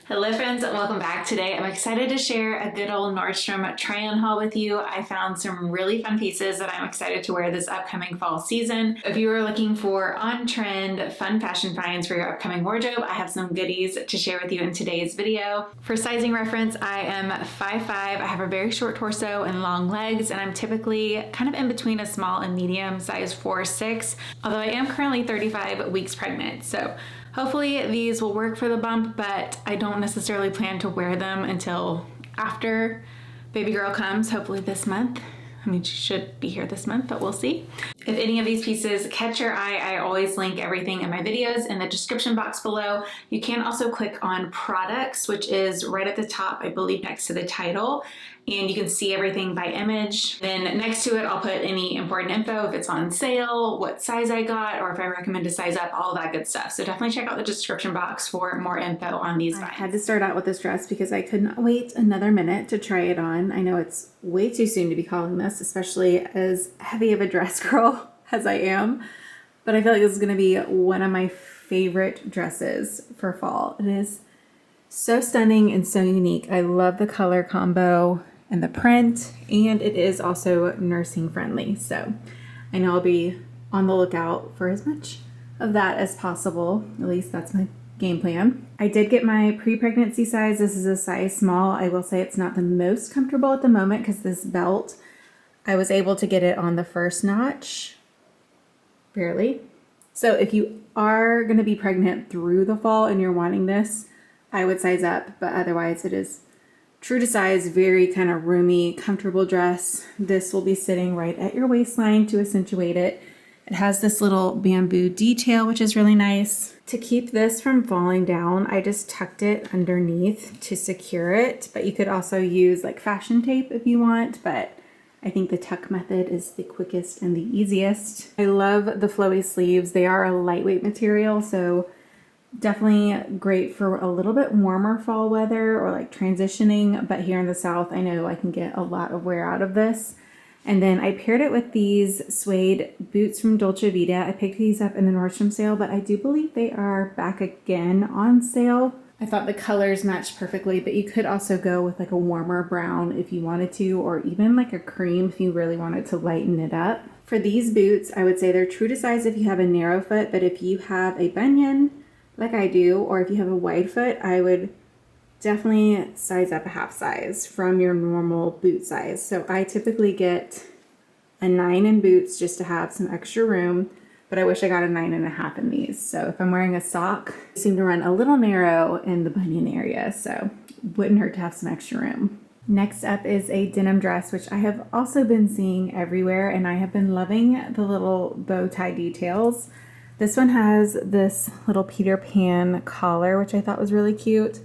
Hello friends, welcome back. Today I'm excited to share a good old Nordstrom Try On Haul with you. I found some really fun pieces that I'm excited to wear this upcoming fall season. If you are looking for on-trend, fun fashion finds for your upcoming wardrobe, I have some goodies to share with you in today's video. For sizing reference, I am 5'5". I have a very short torso and long legs, and I'm typically kind of in between a small and medium, size 4'6", although I am currently 35 weeks pregnant. So hopefully these will work for the bump, but I don't necessarily plan to wear them until after baby girl comes, hopefully this month. I mean, she should be here this month, but we'll see. If any of these pieces catch your eye, I always link everything in my videos in the description box below. You can also click on products, which is right at the top, I believe next to the title, and you can see everything by image. Then next to it, I'll put any important info, if it's on sale, what size I got, or if I recommend to size up, all that good stuff. So definitely check out the description box for more info on these finds. I had to start out with this dress because I could not wait another minute to try it on. I know it's way too soon to be calling this, especially as heavy of a dress girl as I am, but I feel like this is going to be one of my favorite dresses for fall. It is so stunning and so unique. I love the color combo and the print, and it is also nursing friendly. So I know I'll be on the lookout for as much of that as possible. At least that's my game plan. I did get my pre-pregnancy size. This is a size small. I will say it's not the most comfortable at the moment because this belt, I was able to get it on the first notch, barely. So if you are going to be pregnant through the fall and you're wanting this, I would size up, but otherwise it is true to size, very kind of roomy, comfortable dress. This will be sitting right at your waistline to accentuate it. It has this little bamboo detail, which is really nice. To keep this from falling down, I just tucked it underneath to secure it, but you could also use like fashion tape if you want, but I think the tuck method is the quickest and the easiest. I love the flowy sleeves. They are a lightweight material, so definitely great for a little bit warmer fall weather or like transitioning, but here in the South, I know I can get a lot of wear out of this. And then I paired it with these suede boots from Dolce Vita. I picked these up in the Nordstrom sale, but I do believe they are back again on sale. I thought the colors matched perfectly, but you could also go with like a warmer brown if you wanted to, or even like a cream if you really wanted to lighten it up. For these boots, I would say they're true to size if you have a narrow foot, but if you have a bunion like I do, or if you have a wide foot, I would definitely size up a half size from your normal boot size. So I typically get a 9 in boots just to have some extra room, but I wish I got a 9.5 in these. So if I'm wearing a sock, I seem to run a little narrow in the bunion area, so wouldn't hurt to have some extra room. Next up is a denim dress, which I have also been seeing everywhere, and I have been loving the little bow tie details. This one has this little Peter Pan collar, which I thought was really cute.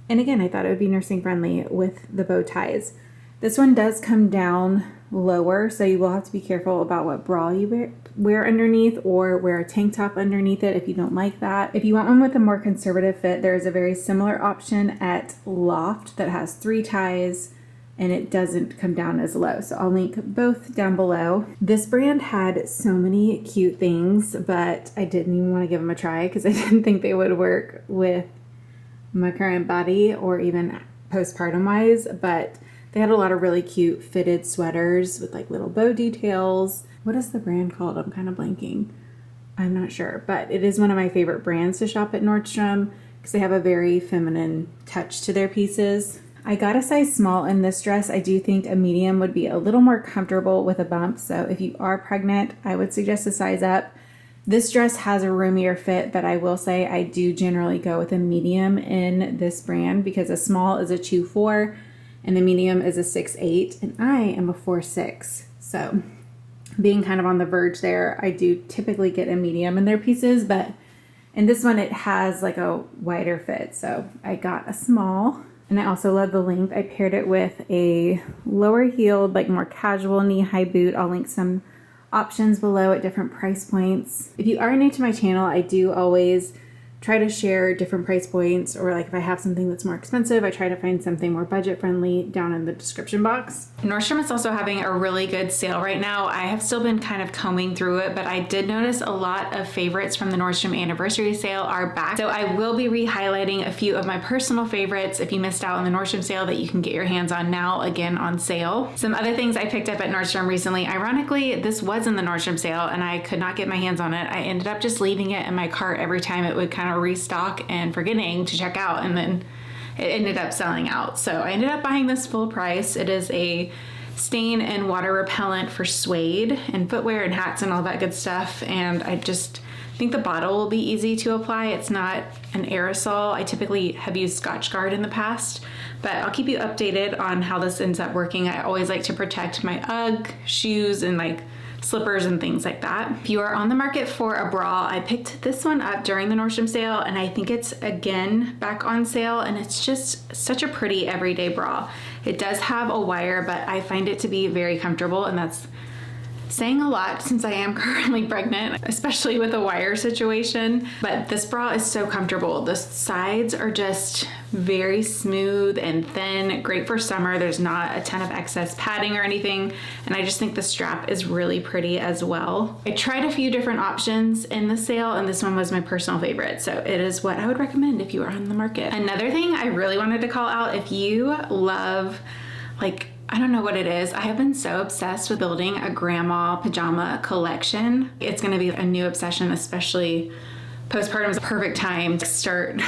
And again, I thought it would be nursing friendly with the bow ties. This one does come down lower, so you will have to be careful about what bra you wear underneath, or wear a tank top underneath it if you don't like that. If you want one with a more conservative fit, there is a very similar option at Loft that has 3 ties and it doesn't come down as low. So I'll link both down below. This brand had so many cute things, but I didn't even want to give them a try because I didn't think they would work with my current body or even postpartum wise, but they had a lot of really cute fitted sweaters with like little bow details. What is the brand called? I'm kind of blanking. I'm not sure, but it is one of my favorite brands to shop at Nordstrom because they have a very feminine touch to their pieces. I got a size small in this dress. I do think a medium would be a little more comfortable with a bump, so if you are pregnant, I would suggest a size up. This dress has a roomier fit, but I will say I do generally go with a medium in this brand because a small is a 2'4" and the medium is a 6'8", and I am a 4'6". So being kind of on the verge there, I do typically get a medium in their pieces, but in this one it has like a wider fit, so I got a small. And I also love the length. I paired it with a lower heeled, like more casual knee-high boot. I'll link some options below at different price points. If you are new to my channel, I do always try to share different price points, or like if I have something that's more expensive, I try to find something more budget friendly down in the description box. Nordstrom is also having a really good sale right now. I have still been kind of combing through it, but I did notice a lot of favorites from the Nordstrom anniversary sale are back. So I will be re-highlighting a few of my personal favorites if you missed out on the Nordstrom sale that you can get your hands on now, again on sale. Some other things I picked up at Nordstrom recently, ironically, this was in the Nordstrom sale and I could not get my hands on it. I ended up just leaving it in my cart every time it would kind of restock and forgetting to check out, and then it ended up selling out. So I ended up buying this full price. It is a stain and water repellent for suede and footwear and hats and all that good stuff. And I just think the bottle will be easy to apply. It's not an aerosol. I typically have used Scotchgard in the past, but I'll keep you updated on how this ends up working. I always like to protect my UGG shoes and like slippers and things like that. If you are on the market for a bra, I picked this one up during the Nordstrom sale and I think it's again back on sale, and it's just such a pretty everyday bra. It does have a wire, but I find it to be very comfortable, and that's saying a lot since I am currently pregnant, especially with a wire situation. But this bra is so comfortable. The sides are just very smooth and thin, great for summer. There's not a ton of excess padding or anything. And I just think the strap is really pretty as well. I tried a few different options in the sale, and this one was my personal favorite. So it is what I would recommend if you are on the market. Another thing I really wanted to call out, if you love, like, I don't know what it is. I have been so obsessed with building a grandma pajama collection. It's going to be a new obsession, especially postpartum is a perfect time to start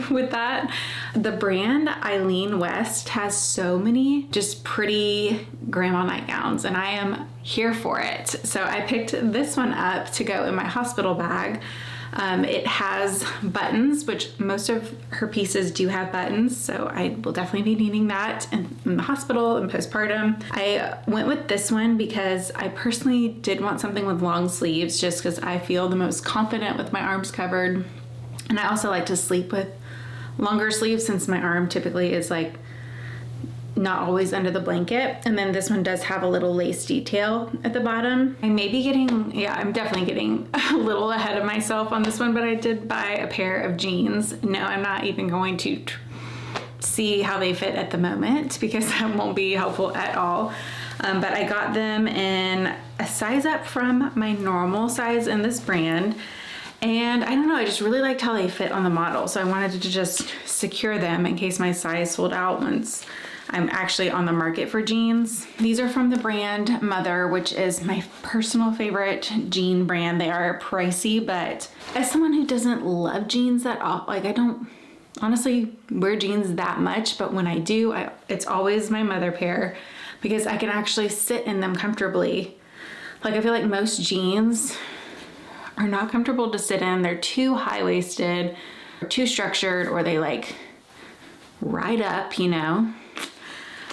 with that. The brand Eileen West has so many just pretty grandma nightgowns, and I am here for it. So I picked this one up to go in my hospital bag. It has buttons, which most of her pieces do have buttons, so I will definitely be needing that in the hospital and postpartum. I went with this one because I personally did want something with long sleeves, just because I feel the most confident with my arms covered. And I also like to sleep with longer sleeves since my arm typically is like not always under the blanket. And then this one does have a little lace detail at the bottom. I may be I'm definitely getting a little ahead of myself on this one, but I did buy a pair of jeans. No, I'm not even going to see how they fit at the moment because that won't be helpful at all. But I got them in a size up from my normal size in this brand. And I don't know, I just really liked how they fit on the model. So I wanted to just secure them in case my size sold out once I'm actually on the market for jeans. These are from the brand Mother, which is my personal favorite jean brand. They are pricey, but as someone who doesn't love jeans that often, like I don't honestly wear jeans that much, but when I do, it's always my Mother pair because I can actually sit in them comfortably. Like I feel like most jeans are not comfortable to sit in. They're too high-waisted, too structured, or they like ride up, you know.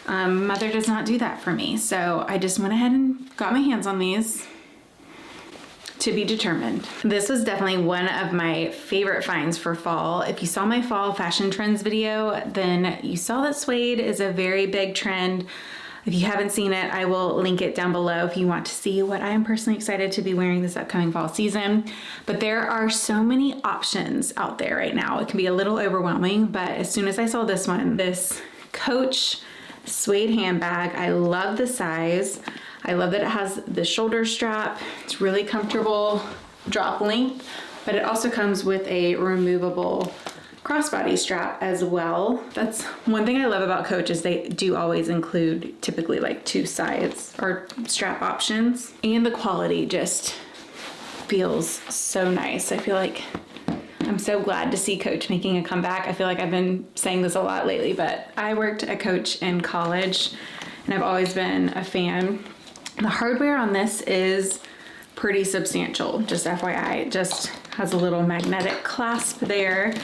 Mother does not do that for me. So I just went ahead and got my hands on these. To be determined. This was definitely one of my favorite finds for fall. If you saw my fall fashion trends video, then you saw that suede is a very big trend. If you haven't seen it, I will link it down below if you want to see what I am personally excited to be wearing this upcoming fall season. But there are so many options out there right now. It can be a little overwhelming, but as soon as I saw this one, this Coach suede handbag, I love the size. I love that it has the shoulder strap. It's really comfortable drop length, but it also comes with a removable crossbody strap as well. That's one thing I love about Coach is they do always include typically like two sides or strap options, and the quality just feels so nice. I feel like I'm so glad to see Coach making a comeback. I feel like I've been saying this a lot lately, but I worked at Coach in college and I've always been a fan. The hardware on this is pretty substantial, just FYI. It just has a little magnetic clasp there.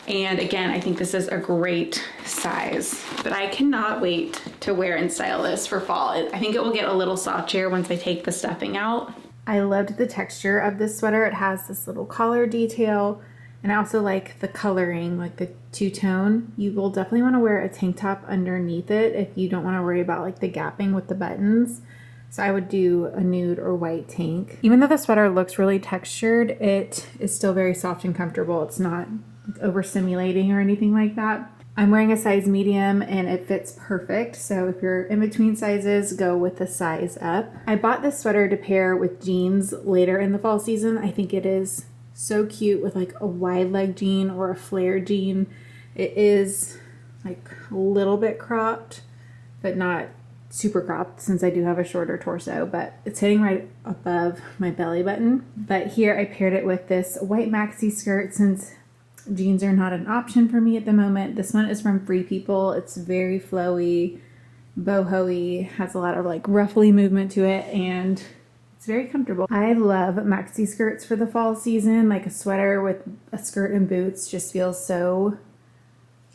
And again, I think this is a great size, but I cannot wait to wear and style this for fall. I think it will get a little softer once I take the stuffing out. I loved the texture of this sweater. It has this little collar detail, and I also like the coloring, like the two-tone. You will definitely want to wear a tank top underneath it if you don't want to worry about like the gapping with the buttons. So I would do a nude or white tank. Even though the sweater looks really textured, it is still very soft and comfortable. It's not like overstimulating or anything like that. I'm wearing a size medium and it fits perfect. So if you're in between sizes, go with the size up. I bought this sweater to pair with jeans later in the fall season. I think it is so cute with like a wide leg jean or a flare jean. It is like a little bit cropped, but not super cropped since I do have a shorter torso, but it's hitting right above my belly button. But here I paired it with this white maxi skirt since jeans are not an option for me at the moment. This one is from Free People. It's very flowy, boho-y, has a lot of like ruffly movement to it, and it's very comfortable. I love maxi skirts for the fall season. Like a sweater with a skirt and boots just feels so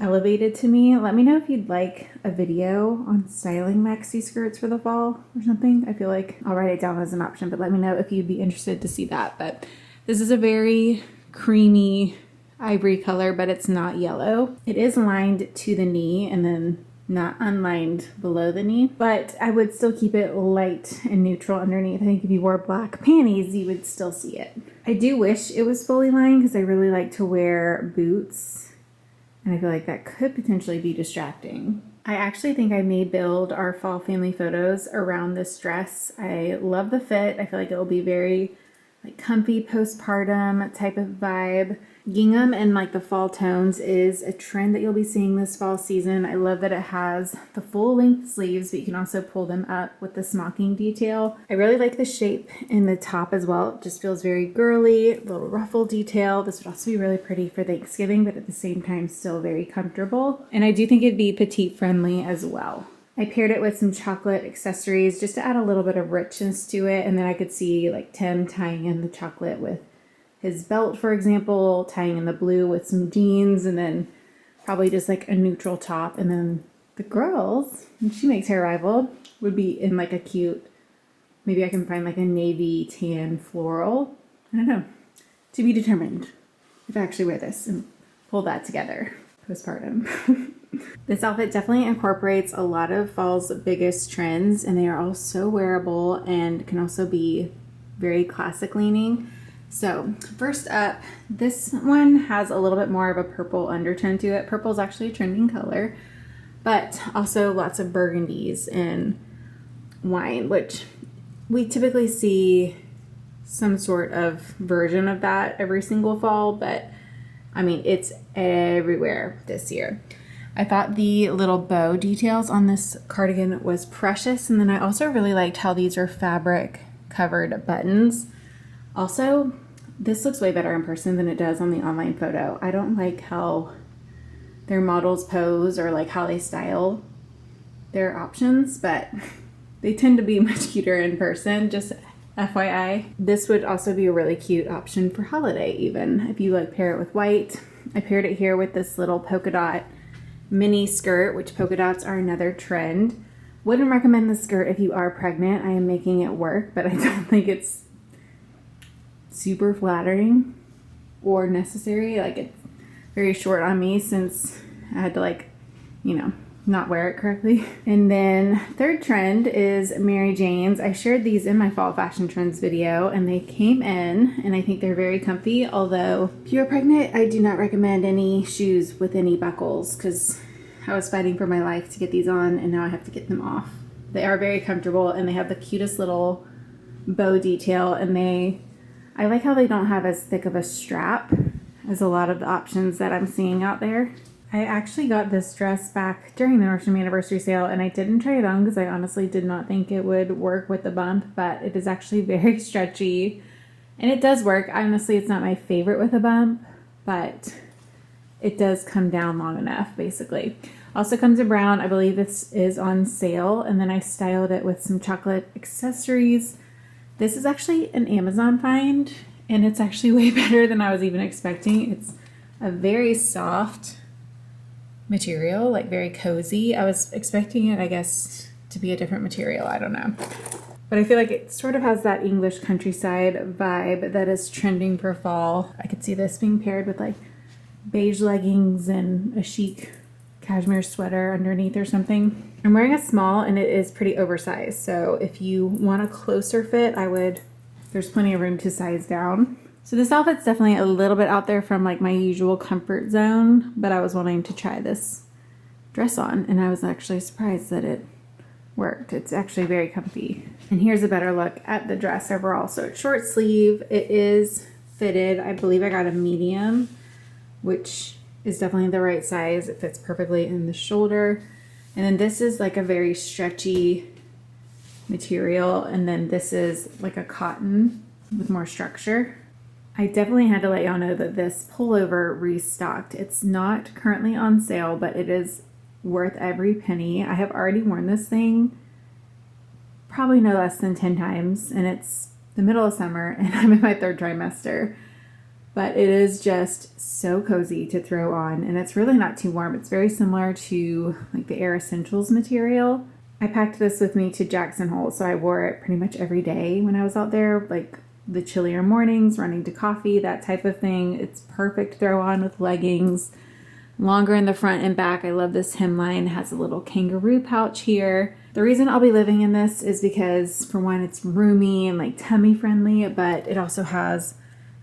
elevated to me. Let me know if you'd like a video on styling maxi skirts for the fall or something. I feel like I'll write it down as an option, but let me know if you'd be interested to see that. But this is a very creamy ivory color, but it's not yellow. It is lined to the knee and then not unlined below the knee, but I would still keep it light and neutral underneath. I think if you wore black panties, you would still see it. I do wish it was fully lined because I really like to wear boots, and I feel like that could potentially be distracting. I actually think I may build our fall family photos around this dress. I love the fit. I feel like it will be very like comfy postpartum type of vibe. Gingham and like the fall tones is a trend that you'll be seeing this fall season. I love that it has the full length sleeves, but you can also pull them up with the smocking detail. I really like the shape in the top as well. It just feels very girly, little ruffle detail. This would also be really pretty for Thanksgiving, but at the same time still very comfortable. And I do think it'd be petite friendly as well. I paired it with some chocolate accessories just to add a little bit of richness to it. And then I could see like Tim tying in the chocolate with his belt, for example, tying in the blue with some jeans, and then probably just like a neutral top. And then the girls, when she makes her arrival, would be in like a cute, maybe I can find like a navy tan floral. I don't know. To be determined if I actually wear this and pull that together postpartum. This outfit definitely incorporates a lot of fall's biggest trends, and they are all so wearable and can also be very classic leaning. So first up, this one has a little bit more of a purple undertone to it. Purple is actually a trending color, but also lots of burgundies and wine, which we typically see some sort of version of that every single fall, but I mean, it's everywhere this year. I thought the little bow details on this cardigan was precious, and then I also really liked how these are fabric covered buttons. Also, this looks way better in person than it does on the online photo. I don't like how their models pose or like how they style their options, but they tend to be much cuter in person, just FYI. This would also be a really cute option for holiday even, if you like pair it with white. I paired it here with this little polka dot mini skirt, which polka dots are another trend. Wouldn't recommend the skirt if you are pregnant. I am making it work, but I don't think it's super flattering or necessary. Like, it's very short on me since I had to like, you know, not wear it correctly. And then third trend is Mary Jane's. I shared these in my fall fashion trends video and they came in, and I think they're very comfy. Although if you're pregnant, I do not recommend any shoes with any buckles because I was fighting for my life to get these on and now I have to get them off. They are very comfortable and they have the cutest little bow detail, and I like how they don't have as thick of a strap as a lot of the options that I'm seeing out there. I actually got this dress back during the Nordstrom anniversary sale, and I didn't try it on because I honestly did not think it would work with the bump, but it is actually very stretchy and it does work. Honestly, it's not my favorite with a bump, but it does come down long enough basically. Also comes in brown. I believe this is on sale, and then I styled it with some chocolate accessories. This is actually an Amazon find, and it's actually way better than I was even expecting. It's a very soft material, like very cozy. I was expecting it, I guess, to be a different material. I don't know. But I feel like it sort of has that English countryside vibe that is trending for fall. I could see this being paired with like beige leggings and a chic cashmere sweater underneath or something. I'm wearing a small and it is pretty oversized. So if you want a closer fit, there's plenty of room to size down. So this outfit's definitely a little bit out there from like my usual comfort zone, but I was wanting to try this dress on and I was actually surprised that it worked. It's actually very comfy. And here's a better look at the dress overall. So it's short sleeve. It is fitted. I believe I got a medium, which is definitely the right size. It fits perfectly in the shoulder. And then this is like a very stretchy material. And then this is like a cotton with more structure. I definitely had to let y'all know that this pullover restocked. It's not currently on sale, but it is worth every penny. I have already worn this thing probably no less than 10 times, and it's the middle of summer and I'm in my 3rd trimester. But it is just so cozy to throw on, and it's really not too warm. It's very similar to like the Air Essentials material. I packed this with me to Jackson Hole, so I wore it pretty much every day when I was out there, like the chillier mornings, running to coffee, that type of thing. It's perfect to throw on with leggings. Longer in the front and back. I love this hemline. It has a little kangaroo pouch here. The reason I'll be living in this is because, for one, it's roomy and like tummy friendly, but it also has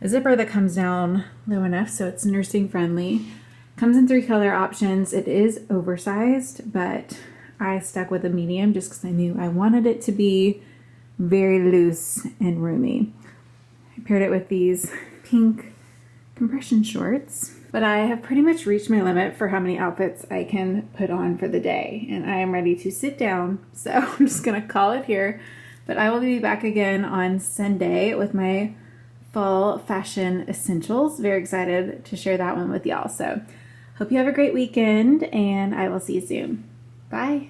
a zipper that comes down low enough so it's nursing friendly. Comes in 3 color options. It is oversized, but I stuck with a medium just because I knew I wanted it to be very loose and roomy. I paired it with these pink compression shorts. But I have pretty much reached my limit for how many outfits I can put on for the day, and I am ready to sit down, so I'm just gonna call it here. But I will be back again on Sunday with my fall fashion essentials. Very excited to share that one with y'all. So hope you have a great weekend, and I will see you soon. Bye.